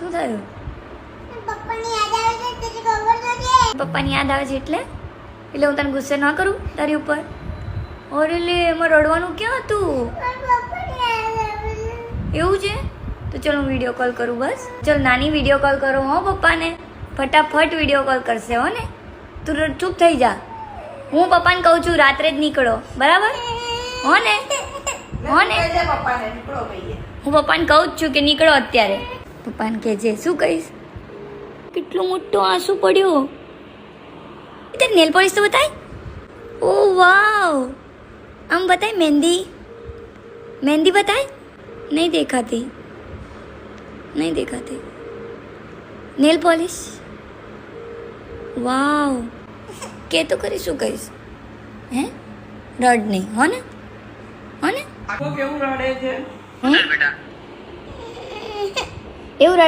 શું થયું? પપ્પાની યાદ આવે છે તને ખબર તો છે. પપ્પાની યાદ આવે છે એટલે હું તને ગુસ્સે ના કરું તારી ઉપર? અરે લે, એમાં રડવાનું ક્યાં હતું? પપ્પાની યાદ આવે છે. એવું છે? તો ચલો હું વિડીયો કોલ કરું. બસ ચલ નાની, વિડીયો કોલ કરો હો પપ્પાને. ફટાફટ વિડીયો કોલ કરશે હો ને. તું ચૂપ થઈ જા. હું પપ્પાને કહું છું રાત્રે જ નીકળો, બરાબર હો ને? હો ને? હું પપ્પાને કહું જ છું કે નીકળો અત્યારે. પપ્પાને કહેજે. શું કહીશ? કેટલું મોટું આંસુ પડ્યું. તે નેલ પોલિશ તો બતાય. ઓ વાવ, આમ બતાય. મહેંદી, મહેંદી બતાય. નહીં દેખાતી, નહીં દેખાતી. Nail polish. વાવ, કે તો કરી. શું કહીશ? હે રડ નહીં હો ને? હો ને? આખો કેવું રડે છે? એવું રડે